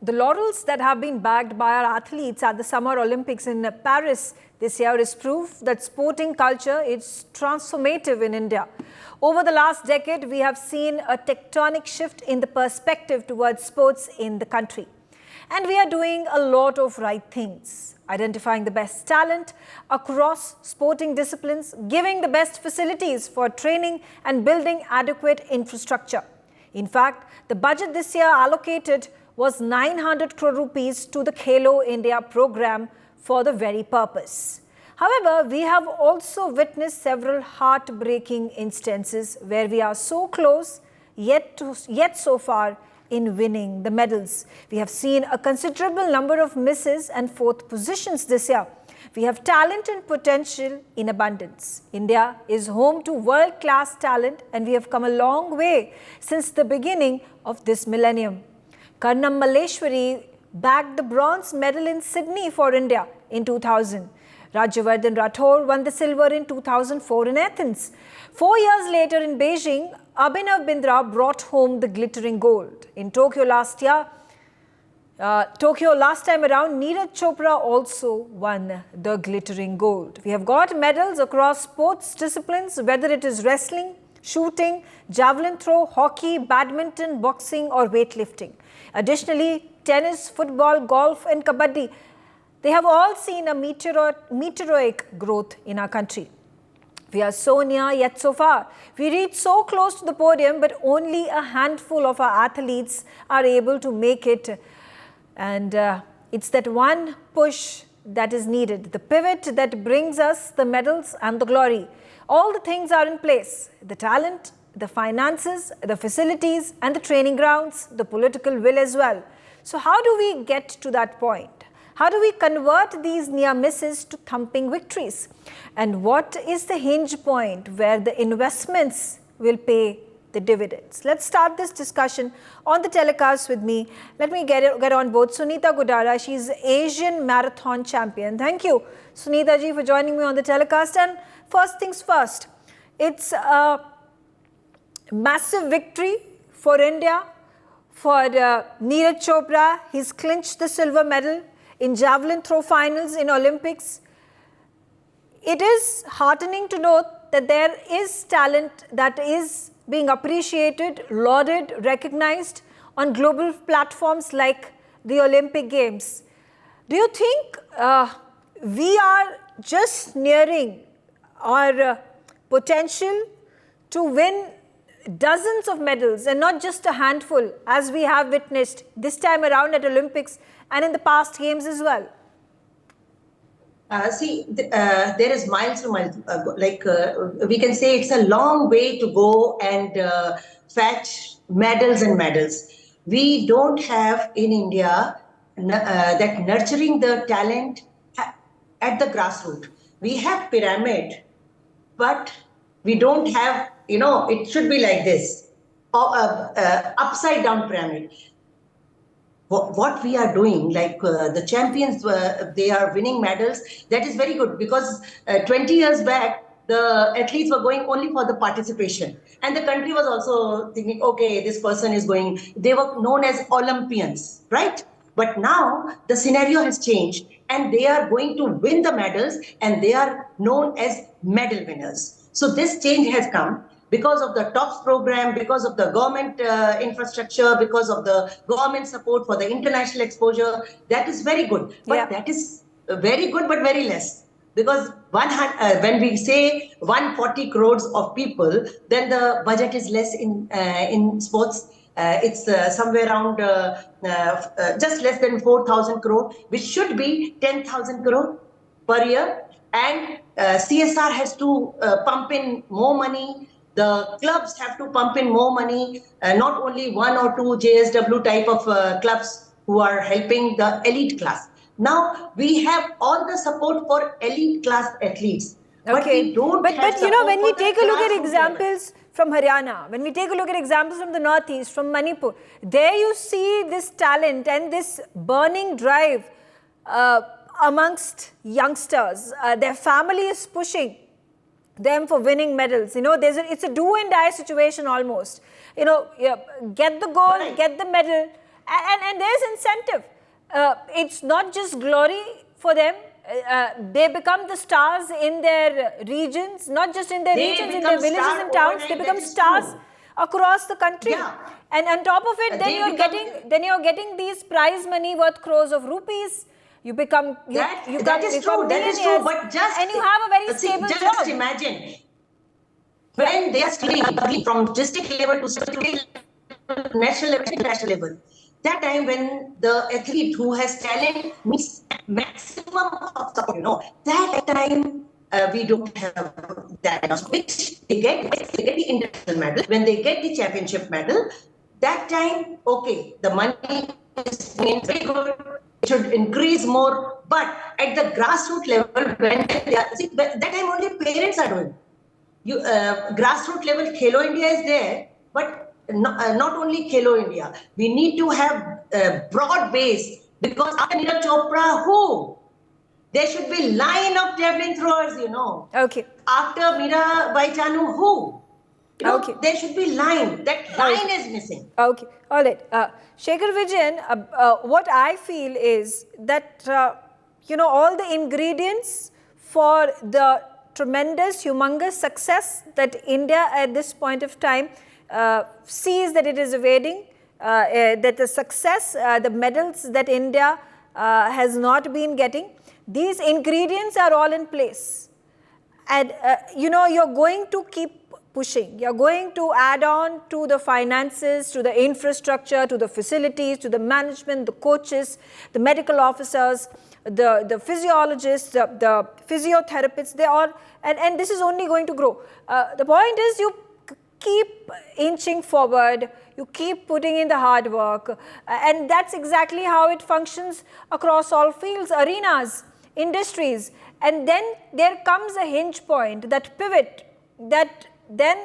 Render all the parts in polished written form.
The laurels that have been bagged by our athletes at the Summer Olympics in Paris this year is proof that sporting culture is transformative in India. Over the last decade, we have seen a tectonic shift in the perspective towards sports in the country. And we are doing a lot of right things, identifying the best talent across sporting disciplines, giving the best facilities for training and building adequate infrastructure. In fact, the budget this year allocated was 900 crore rupees to the Khelo India Programme for the very purpose. However, we have also witnessed several heartbreaking instances where we are so close, yet so far in winning the medals. We have seen a considerable number of misses and fourth positions this year. We have talent and potential in abundance. India is home to world-class talent, and we have come a long way since the beginning of this millennium. Karnam Malleswari bagged the bronze medal in Sydney for India in 2000. Rajyavardhan Rathore won the silver in 2004 in Athens. 4 years later in Beijing, Abhinav Bindra brought home the glittering gold. In Tokyo last time around, Neeraj Chopra also won the glittering gold. We have got medals across sports disciplines, whether it is wrestling, shooting, javelin throw, hockey, badminton, boxing or weightlifting. Additionally, tennis, football, golf and kabaddi, they have all seen a meteoric growth in our country. We are so near yet so far. We reach so close to the podium, but only a handful of our athletes are able to make it. And it's that one push that is needed, the pivot that brings us the medals and the glory. All the things are in place, the talent, the finances, the facilities and the training grounds, the political will as well. So how do we get to that point? How do we convert these near misses to thumping victories? And what is the hinge point where the investments will pay the dividends? Let's start this discussion on the telecast with me. Let me get on board Sunita Gudara. She's Asian Marathon Champion. Thank you, Sunita ji, for joining me on the telecast. And first things first, it's a massive victory for India, for Neeraj Chopra. He's clinched the silver medal in javelin throw finals in Olympics. It is heartening to note that there is talent that is being appreciated, lauded, recognized on global platforms like the Olympic Games. Do you think we are just nearing our potential to win dozens of medals and not just a handful, as we have witnessed this time around at Olympics and in the past games as well? There is miles to miles. We can say it's a long way to go and fetch medals and medals. We don't have in India that nurturing the talent at the grassroots. We have pyramid, but we don't have, it should be like this, upside down pyramid. What we are doing, like the champions, they are winning medals. That is very good, because 20 years back, the athletes were going only for the participation. And the country was also thinking, okay, this person is going, they were known as Olympians, right? But now the scenario has changed and they are going to win the medals and they are known as medal winners. So this change has come because of the TOPS program, because of the government infrastructure, because of the government support for the international exposure. That is very good. But that is very good, but very less. Because when we say 140 crores of people, then the budget is less in sports. It's somewhere around just less than 4,000 crore, which should be 10,000 crore per year. And CSR has to pump in more money. The clubs have to pump in more money, not only one or two JSW type of clubs who are helping the elite class. Now we have all the support for elite class athletes. Okay. But when we take a look at examples from Haryana, when we take a look at examples from the Northeast, from Manipur, there you see this talent and this burning drive amongst youngsters. Their family is pushing them for winning medals. It's a do and die situation almost. Get the gold, get the medal, And there's incentive. It's not just glory for them. They become the stars in their regions, not just in their regions, in their villages and towns. They become stars across the country. Yeah. And on top of it, then you're getting these prize money worth crores of rupees. You become that is true. That is true. But and you have a very stable job. Just imagine when they are studying from district level to state level, national level, international level. That time when the athlete who has talent needs maximum of support, that time we don't have that. Which they get the international medal. When they get the championship medal, that time, okay, the money is very good. It should increase more. But at the grassroots level, when they are, that time only parents are doing. Grassroots level, Khelo India is there, but not only Khelo India. We need to have a broad base, because after Neeraj Chopra, who? There should be line of javelin throwers, Okay. After Mirabai Chanu, who? Okay. There should be line. That line is missing. Okay. All right. Shekhar Vijayan, what I feel is that, all the ingredients for the tremendous, humongous success that India at this point of time sees that it is evading, that the success, the medals that India has not been getting, these ingredients are all in place. And, you're going to keep pushing. You're going to add on to the finances, to the infrastructure, to the facilities, to the management, the coaches, the medical officers, the physiologists, the physiotherapists, they all, and this is only going to grow. The point is you keep inching forward, you keep putting in the hard work, and that's exactly how it functions across all fields, arenas, industries. And then there comes a hinge point, that pivot, that then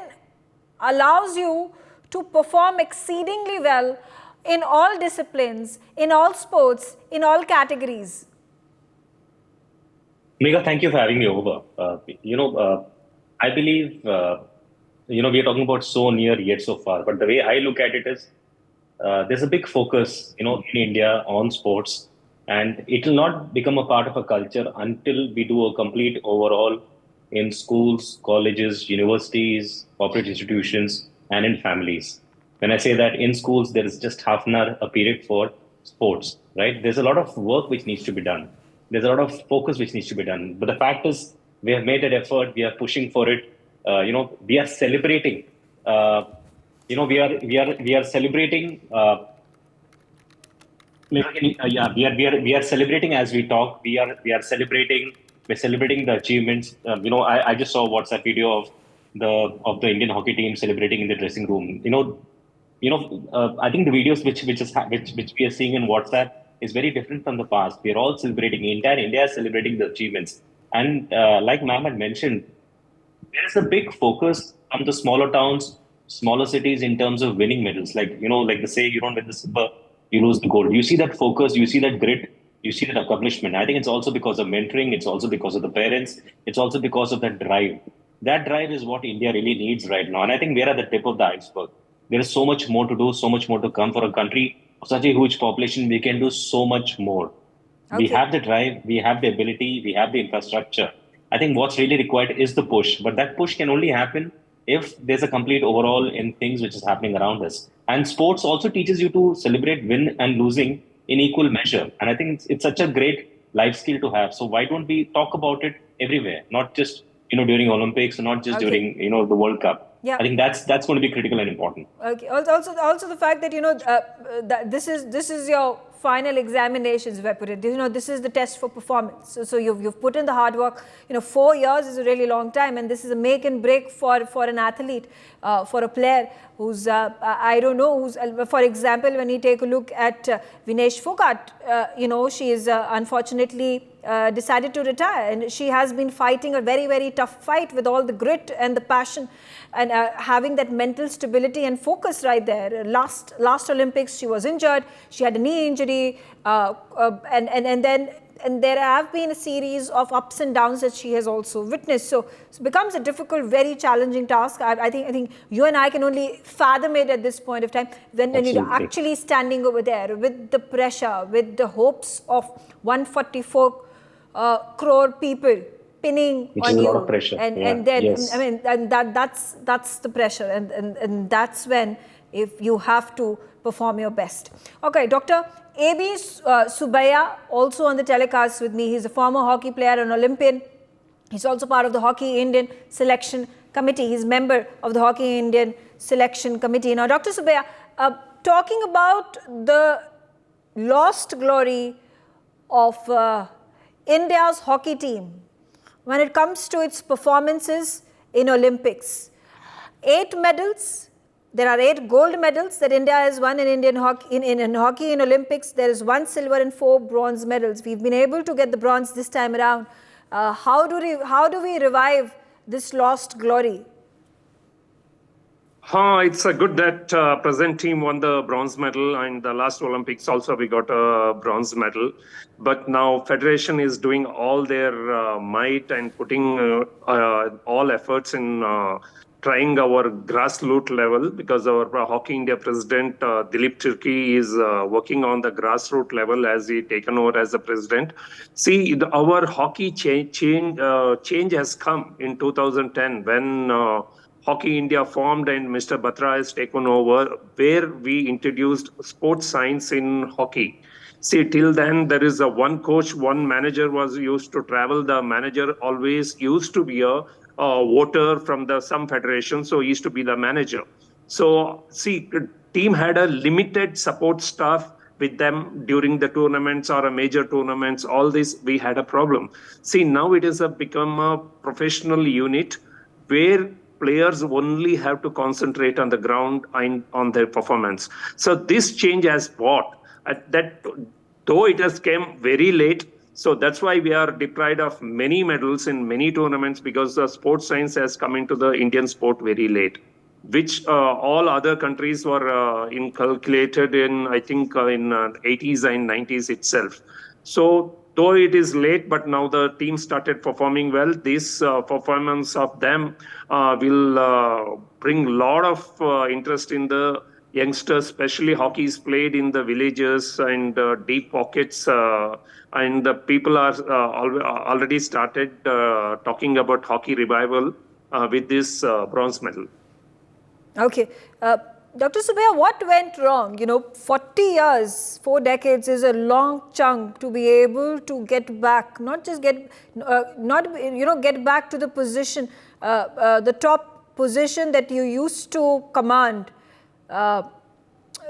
allows you to perform exceedingly well in all disciplines, in all sports, in all categories. Megha, thank you for having me over. I believe, we are talking about so near yet so far, but the way I look at it is, there's a big focus, in India on sports, and it will not become a part of a culture until we do a complete overhaul in schools, colleges, universities, corporate institutions, and in families. When I say that in schools, there is just half an hour a period for sports, right? There's a lot of work which needs to be done. There's a lot of focus which needs to be done. But the fact is, we have made that effort. We are pushing for it. We are celebrating. We are celebrating. We are celebrating as we talk. We are celebrating. We're celebrating the achievements. I just saw a WhatsApp video of the Indian hockey team celebrating in the dressing room. I think the videos which we are seeing in WhatsApp is very different from the past. We are all celebrating. Entire India is celebrating the achievements. And like ma'am had mentioned, there is a big focus on the smaller towns, smaller cities in terms of winning medals. Like they say, you don't win the silver, you lose the gold. You see that focus, you see that grit, you see that accomplishment. I think it's also because of mentoring. It's also because of the parents. It's also because of that drive. That drive is what India really needs right now. And I think we're at the tip of the iceberg. There is so much more to do, so much more to come for a country of such a huge population. We can do so much more. Okay. We have the drive, we have the ability, we have the infrastructure. I think what's really required is the push. But that push can only happen if there's a complete overhaul in things which is happening around us. And sports also teaches you to celebrate win and losing in equal measure. And I think it's such a great life skill to have. So why don't we talk about it everywhere, not just during Olympics, not just during the World Cup. Yeah. I think that's going to be critical and important. Okay. Also the fact that that this is your final examinations, if I put it. This is the test for performance. So you've put in the hard work. 4 years is a really long time, and this is a make and break for an athlete, for a player who's for example, when you take a look at Vinesh Phogat, she is unfortunately decided to retire, and she has been fighting a very, very tough fight with all the grit and the passion, and having that mental stability and focus right there. Last Olympics, she was injured. She had a knee injury, and then and there have been a series of ups and downs that she has also witnessed. So it becomes a difficult, very challenging task. I think you and I can only fathom it at this point of time when you're actually standing over there with the pressure, with the hopes of 144 crore people pinning Which on is you. a lot of pressure. And then, I mean, and that's the pressure. And that's when if you have to perform your best. Okay, Dr. A.B. Subbiah, also on the telecast with me. He's a former hockey player, an Olympian. He's also part of the Hockey Indian Selection Committee. He's member of the Hockey Indian Selection Committee. Now, Dr. Subbiah, talking about the lost glory of India's hockey team when it comes to its performances in Olympics. 8 medals. There are 8 gold medals that India has won in Indian hockey in hockey in Olympics. There is 1 silver and 4 bronze medals. We've been able to get the bronze this time around. How do we revive this lost glory? It's a good that present team won the bronze medal, and the last Olympics also we got a bronze medal. But now Federation is doing all their might and putting all efforts in trying our grassroots level, because our Hockey India president Dilip Turkey is working on the grassroots level as he taken over as the president. See, our hockey change has come in 2010 when Hockey India formed and Mr. Batra has taken over, where we introduced sports science in hockey. See, till then, there is a one coach, one manager was used to travel. The manager always used to be a voter from some federation, so he used to be the manager. So, see, the team had a limited support staff with them during the tournaments or a major tournaments. All this, we had a problem. See, now it is become a professional unit where players only have to concentrate on the ground and on their performance. So this change has brought that, though it has came very late. So that's why we are deprived of many medals in many tournaments, because the sports science has come into the Indian sport very late, which all other countries were inculcated in, I think, in 80s and 90s itself. So though it is late, but now the team started performing well. This performance of them will bring a lot of interest in the youngsters, especially hockey is played in the villages and deep pockets. And the people are already started talking about hockey revival with this bronze medal. Okay. Dr. Subbiah, what went wrong? 40 years, 4 decades is a long chunk to be able to get back, not just get back to the position, the top position that you used to command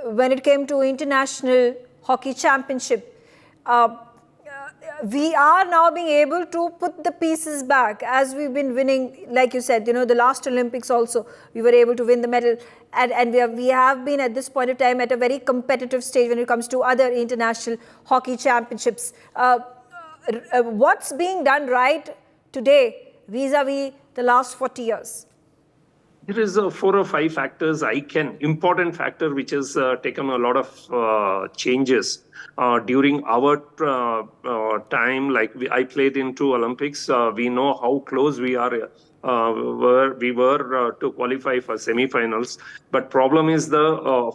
when it came to international hockey championship. We are now being able to put the pieces back as we've been winning, like you said, the last Olympics also, we were able to win the medal. And we have been at this point of time at a very competitive stage when it comes to other international hockey championships. What's being done right today vis-a-vis the last 40 years? There is 4 or 5 factors important factor which has taken a lot of changes during our time. Like I played in 2 Olympics. We know how close we were to qualify for semi-finals. But problem is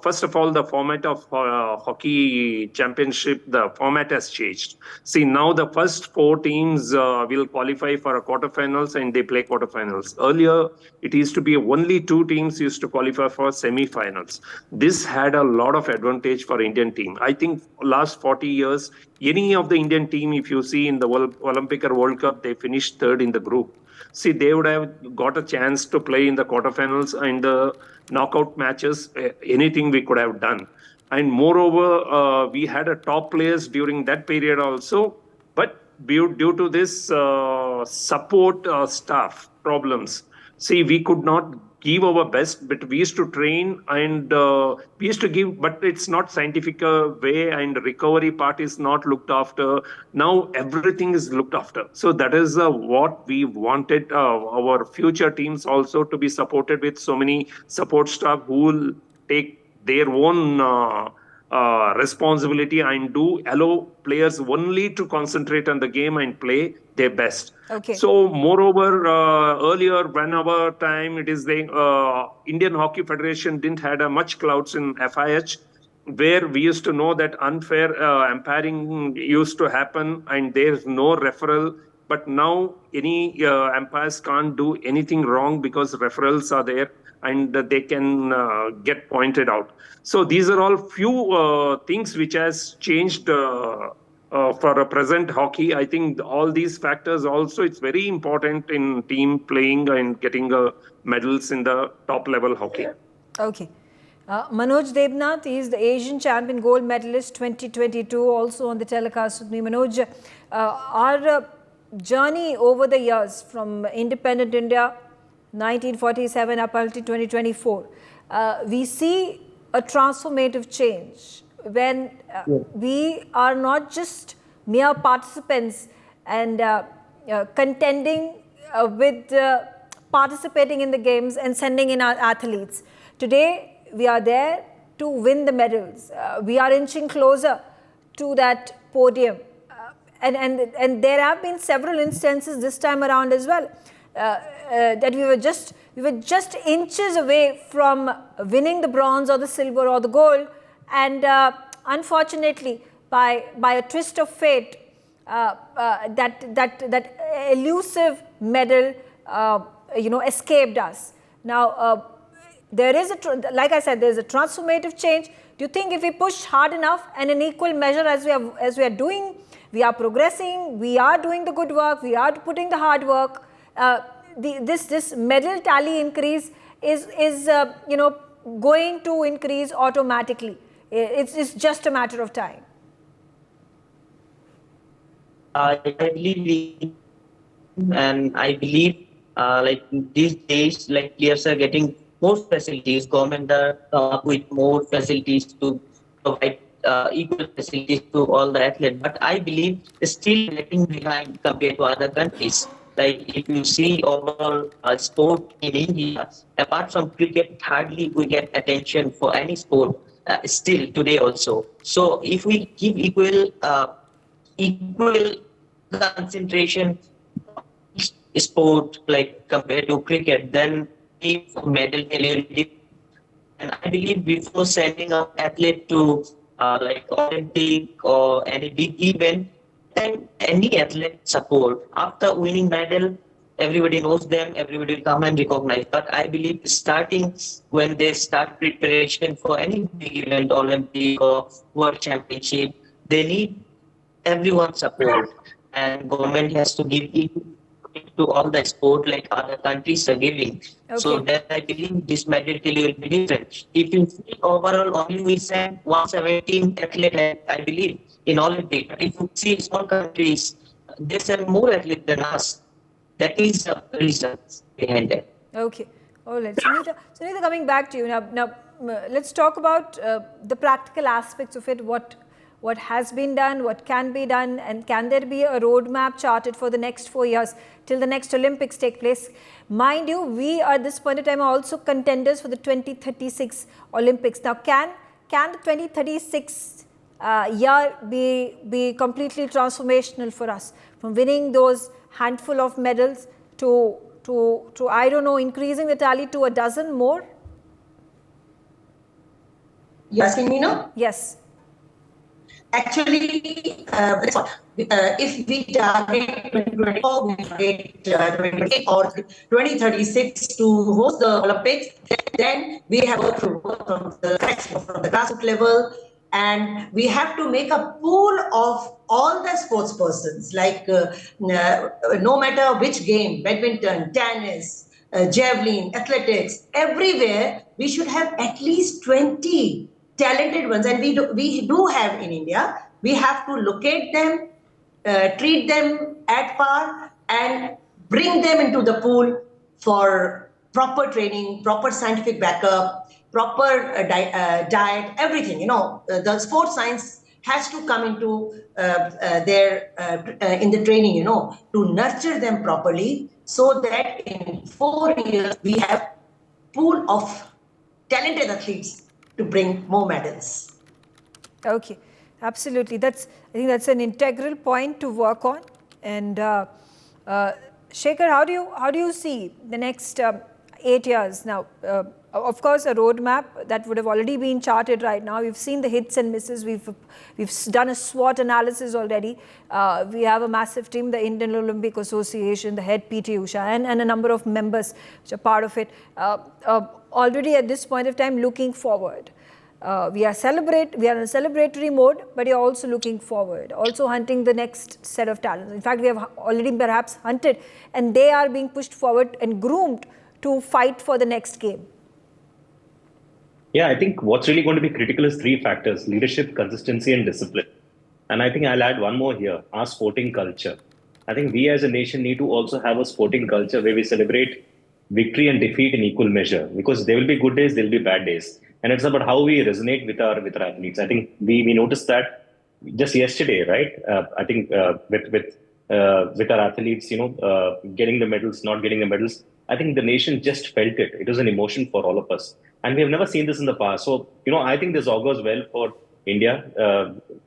first of all, the format of hockey championship, the format has changed. See, now the first 4 teams will qualify for a quarterfinals and they play quarterfinals. Earlier, it used to be only 2 teams used to qualify for semi-finals. This had a lot of advantage for Indian team. I think last 40 years, any of the Indian team, if you see in the Olympic or World Cup, they finished 3rd in the group. See, they would have got a chance to play in the quarterfinals and the knockout matches, anything we could have done. And moreover, we had a top players during that period also. But due to this support staff problems, see, we could not give our best, but we used to train and we used to give, but it's not scientific way, and recovery part is not looked after. Now everything is looked after. So that is what we wanted our future teams also to be supported with so many support staff who will take their own responsibility and do allow players only to concentrate on the game and play their best. Okay. So, moreover, earlier, when our time, it is the Indian Hockey Federation didn't had a much clouds in FIH, where we used to know that unfair umpiring used to happen and there's no referral. But now any umpires can't do anything wrong because referrals are there and they can get pointed out. So these are all few things which has changed for a present hockey. I think all these factors also, it's very important in team playing and getting medals in the top level hockey. Okay. Manoj Debnath is the Asian champion gold medalist 2022, also on the telecast with me. Manoj, our journey over the years from independent India, 1947 up until 2024, we see a transformative change when we are not just mere participants and contending with participating in the games and sending in our athletes. Today, we are there to win the medals. We are inching closer to that podium. And there have been several instances this time around as well that we were just inches away from winning the bronze or the silver or the gold, and unfortunately, by a twist of fate, that elusive medal escaped us. Now, there is like I said, there is a transformative change. Do you think if we push hard enough and in equal measure as we are doing, we are progressing, we are doing the good work, we are putting the hard work, this medal tally increase is going to increase automatically? It's just a matter of time. I believe, and I believe, like these days, like players are getting more facilities. Government are come up with more facilities to provide equal facilities to all the athletes. But I believe it's still lagging behind compared to other countries. Like if you see overall sport in India, apart from cricket, hardly we get attention for any sport still today also. So if we give equal concentration sport like compared to cricket, then medal value. And I believe before sending an athlete to like Olympic or any big event, then any athlete support after winning medal, everybody knows them, everybody will come and recognize. But I believe starting when they start preparation for any big event, Olympic or World Championship, they need everyone's support, and government has to give it to all the sport like other countries are giving. Okay. So that I believe this medal will be different. If you see overall only we send 117 athletes, I believe, in Olympic. But if you see small countries, they send more athletes than us. That is the reason behind it. Okay. All right. Sunita, coming back to you now. Let's talk about the practical aspects of it. What has been done, what can be done, and can there be a roadmap charted for the next 4 years till the next Olympics take place? Mind you, we at this point in time are also contenders for the 2036 Olympics. Now, can the 2036 year be completely transformational for us, from winning those handful of medals to I don't know, increasing the tally to a dozen more? Yes, can you know? Yes. Actually, if we target 2024, we target 2028 or 2036 to host the Olympics, then we have to work from the grassroots level, and we have to make a pool of all the sports persons, like no matter which game, badminton, tennis, javelin, athletics, everywhere, we should have at least 20 talented ones, and we do have in India. We have to locate them, treat them at par, and bring them into the pool for proper training, proper scientific backup, proper diet, everything. The sports science has to come into in the training, to nurture them properly, so that in 4 years we have pool of talented athletes to bring more medals. Okay, absolutely. I think that's an integral point to work on. And Shekhar, how do you see the next 8 years now? Of course, a roadmap that would have already been charted right now. We've seen the hits and misses. We've done a SWOT analysis already. We have a massive team, the Indian Olympic Association, the head PT Usha, and a number of members which are part of it. Already at this point of time, looking forward. We are in a celebratory mode, but you're also looking forward, also hunting the next set of talents. In fact, we have already perhaps hunted, and they are being pushed forward and groomed to fight for the next game. Yeah, I think what's really going to be critical is three factors: leadership, consistency, and discipline. And I think I'll add one more here: our sporting culture. I think we as a nation need to also have a sporting culture where we celebrate victory and defeat in equal measure, because there will be good days, there will be bad days. And it's about how we resonate with our athletes. I think we noticed that just yesterday, right? I think with our athletes, getting the medals, not getting the medals. I think the nation just felt it. It was an emotion for all of us, and we have never seen this in the past. So I think this augurs well for India.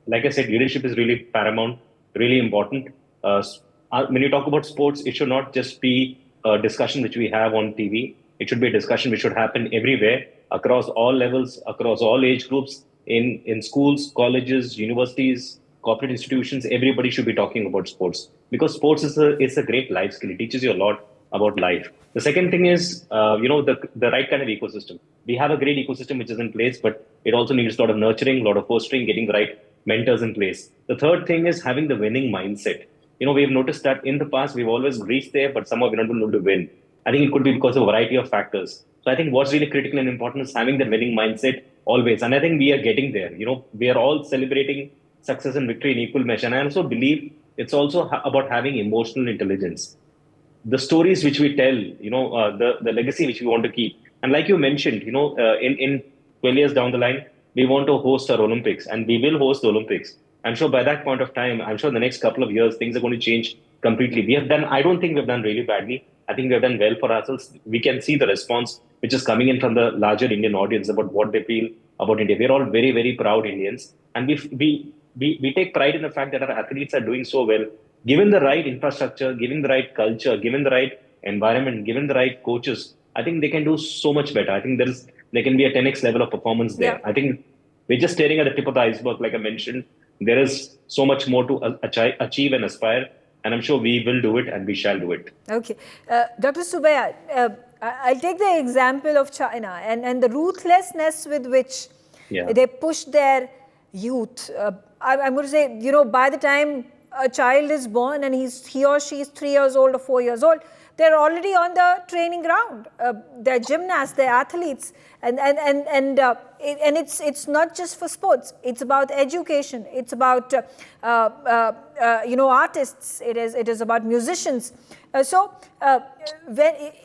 Like I said, leadership is really paramount, really important. When you talk about sports, it should not just be a discussion which we have on TV. It should be a discussion which should happen everywhere, across all levels, across all age groups, in schools, colleges, universities, corporate institutions. Everybody should be talking about sports, because sports is a great life skill. It teaches you a lot about life. The second thing is, the right kind of ecosystem. We have a great ecosystem which is in place, but it also needs a lot of nurturing, a lot of fostering, getting the right mentors in place. The third thing is having the winning mindset. We've noticed that in the past, we've always reached there, but somehow we're not able to win. I think it could be because of a variety of factors. So I think what's really critical and important is having the winning mindset always. And I think we are getting there. We are all celebrating success and victory in equal measure. And I also believe it's also about having emotional intelligence. The stories which we tell, the legacy which we want to keep. And like you mentioned, in 12 years down the line, we want to host our Olympics, and we will host the Olympics. I'm sure by that point of time, I'm sure in the next couple of years, things are going to change completely. I don't think we've done really badly. I think we've done well for ourselves. We can see the response which is coming in from the larger Indian audience about what they feel about India. We're all very, very proud Indians. And we take pride in the fact that our athletes are doing so well. Given the right infrastructure, given the right culture, given the right environment, given the right coaches, I think they can do so much better. I think there can be a 10x level of performance there. Yeah. I think we're just staring at the tip of the iceberg, like I mentioned. There is so much more to achieve and aspire. And I'm sure we will do it, and we shall do it. Okay. Dr. Subbiah, I'll take the example of China and the ruthlessness with which they push their youth. I'm going to say, by the time a child is born and he or she is 3 years old or 4 years old, they're already on the training ground. They're gymnasts, they're athletes, and it's not just for sports. It's about education. It's about artists. It is about musicians. So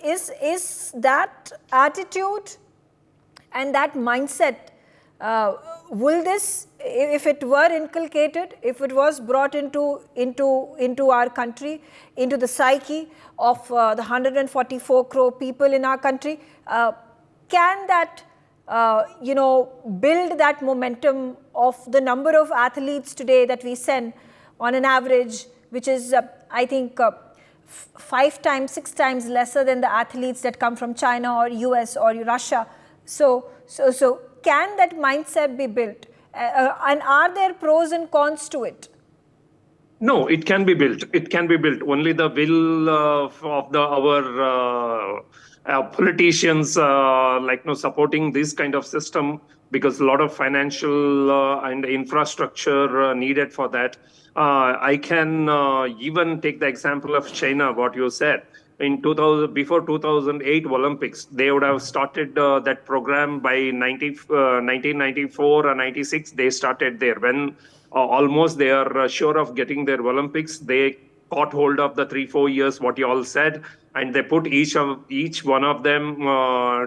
is that attitude and that mindset? Will this, if it were inculcated, if it was brought into our country, into the psyche of the 144 crore people in our country, can that, build that momentum of the number of athletes today that we send on an average, which is, I think, 5 times, 6 times lesser than the athletes that come from China or US or Russia. So can that mindset be built? And are there pros and cons to it? No, it can be built. It can be built. Only the will of our politicians, supporting this kind of system, because a lot of financial and infrastructure needed for that. I can even take the example of China, what you said. Before 2008 Olympics, they would have started that program by 1994 or 96. They started there when almost they are sure of getting their Olympics. They caught hold of the 3-4 years, what you all said, and they put each one of them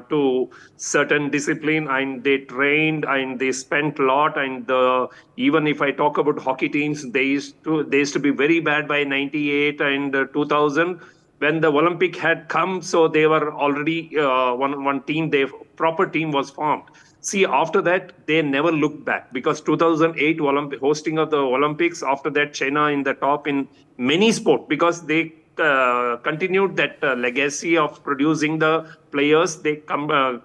to certain discipline, and they trained and they spent a lot. And even if I talk about hockey teams, they used to be very bad by 98 and 2000. When the Olympic had come, so they were already one team, proper team was formed. See, after that, they never looked back because 2008 hosting of the Olympics, after that, China in the top in many sports because they continued that legacy of producing the players. They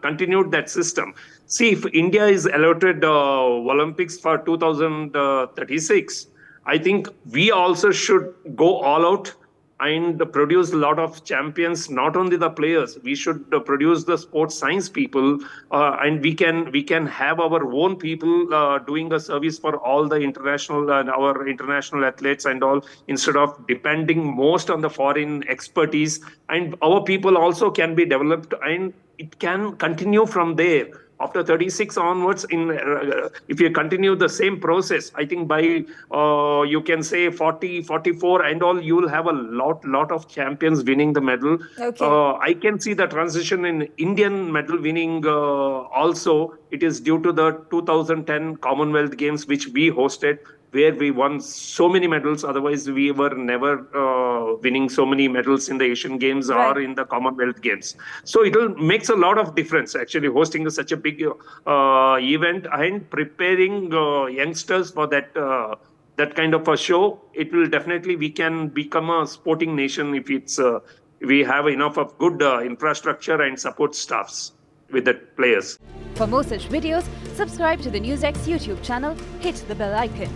continued that system. See, if India is allotted Olympics for 2036, I think we also should go all out and produce a lot of champions, not only the players. We should produce the sports science people, and we can have our own people doing a service for all the international and our international athletes and all, instead of depending most on the foreign expertise. And our people also can be developed, and it can continue from there. After 36 onwards, if you continue the same process, I think by you can say 40, 44 and all, you will have a lot of champions winning the medal. Okay. I can see the transition in Indian medal winning also. It is due to the 2010 Commonwealth Games, which we hosted, where we won so many medals. Otherwise, we were never winning so many medals in the Asian Games or in the Commonwealth Games. So it makes a lot of difference, actually, hosting such a big event and preparing youngsters for that kind of a show. It will definitely, we can become a sporting nation if we have enough of good infrastructure and support staffs with the players. For more such videos, subscribe to the NewsX YouTube channel, hit the bell icon.